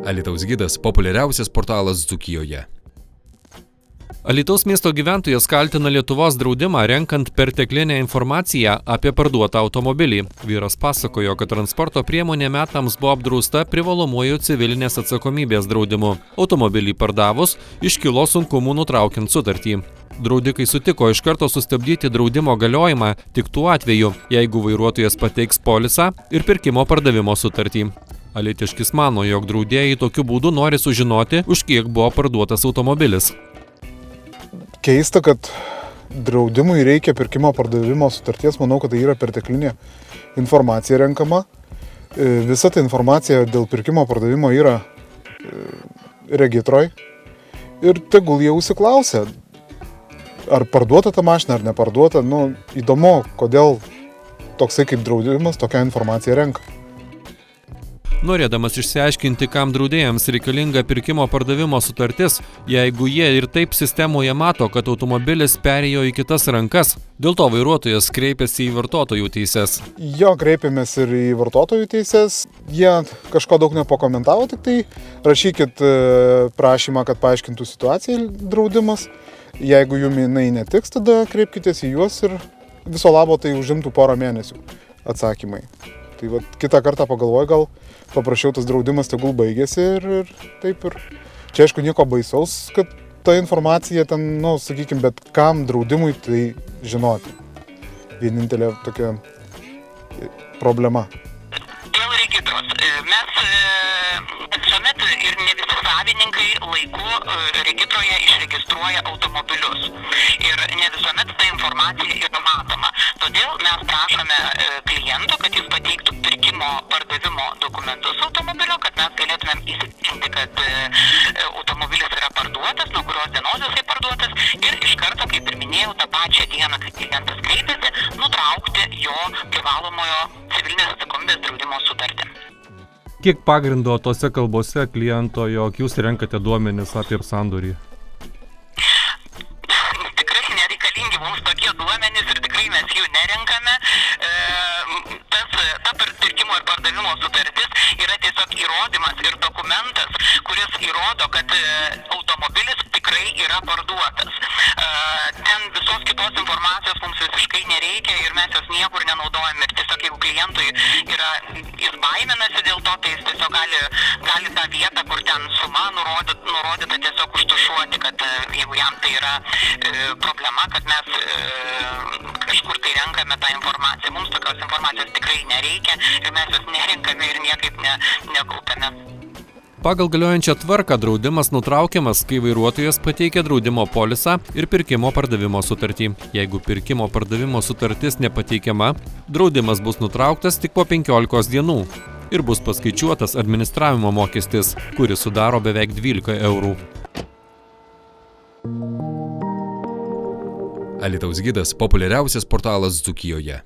Alytaus gidas – populiariausias portalas Dzūkijoje. Alytaus miesto gyventojas kaltina Lietuvos draudimą, renkant perteklinę informaciją apie parduotą automobilį. Vyras pasakojo, kad transporto priemonė metams buvo apdrausta privalomuoju civilinės atsakomybės draudimu. Automobilį pardavus, iškilo sunkumų nutraukiant sutartį. Draudikai sutiko iš karto sustabdyti draudimo galiojimą tik tuo atveju, jeigu vairuotojas pateiks polisą ir pirkimo pardavimo sutartį. Alytiškis mano, jog draudėjai tokiu būdu nori sužinoti, už kiek buvo parduotas automobilis. Keista, kad draudimui reikia pirkimo pardavimo sutarties, manau, kad tai yra perteklinė informacija renkama. Visa ta informacija dėl pirkimo pardavimo yra regitroj ir tegul jie užsiklausia, ar parduota ta mašina, ar neparduota. Įdomu, kodėl toksai kaip draudimas tokią informaciją renka. Norėdamas išsiaiškinti, kam draudėjams reikalinga pirkimo pardavimo sutartis, jeigu jie ir taip sistemoje mato, kad automobilis perėjo į kitas rankas, dėl to vairuotojas kreipėsi į vartotojų teises. Kreipėmės ir į vartotojų teises. Jie kažko daug nepakomentavo, tik tai rašykit prašymą, kad paaiškintų situaciją draudimas. Jeigu jum jinai netiks, tada kreipkitės į juos ir viso labo tai užimtų porą mėnesių atsakymai. Tai kitą kartą pagalvoju, gal paprašiau, tas draudimas tegul baigėsi ir taip ir. Čia aišku nieko baisaus, kad ta informacija ten, sakykime, bet kam draudimui tai žinoti. Vienintelė tokia problema. Dėl regitros. Mes visuomet ir ne visi savininkai laiku regitroje išregistruoja automobilius. Ir ne visuomet ta informacija yra matoma. Todėl mes prašome kliento, kad jis pateiktų pirkimo pardavimo dokumentus automobilio, kad mes galėtumėm įsitikinti, kad automobilis yra parduotas, nuo kurios dienos jisai parduotas ir iš karto, kaip ir minėjau, tą pačią dieną, kai klientas kreipėsi, nutraukti jo privalomojo civilinės atsakomybės draudimo sutartį. Kiek pagrindo tose kalbose kliento, jog jūs renkate duomenis apie sandorį? Tikrai nereikalingi mums tokie duomenys ir tikrai mes jų nerenkame. Ta pirkimo ir pardavimo sutartis yra tiesiog įrodymas ir dokumentas, kuris įrodo, kad automobilis tikrai yra parduotas. Ten visos kitos informacijos mums visiškai nereikia ir mes jos niekur nenaudojame. Ir tiesiog jeigu klientui jis baiminasi dėl to, tai jis tiesiog gali tą vietą, kur ten suma nurodyta, tiesiog užtušuoti, kad jeigu jam tai yra problema, kad mes kažkur tai renkame tą informaciją. Mums tokios informacijos tikrai nereikia ir mes jos nerenkame ir niekaip nekaupiame. Pagal galiojančią tvarką draudimas nutraukiamas, kai vairuotojas pateikia draudimo polisą ir pirkimo pardavimo sutartį. Jeigu pirkimo pardavimo sutartis nepateikiama, draudimas bus nutrauktas tik po 15 dienų ir bus paskaičiuotas administravimo mokestis, kuris sudaro beveik 12 eurų. Alytaus gidas – populiariausias portalas Dzūkijoje.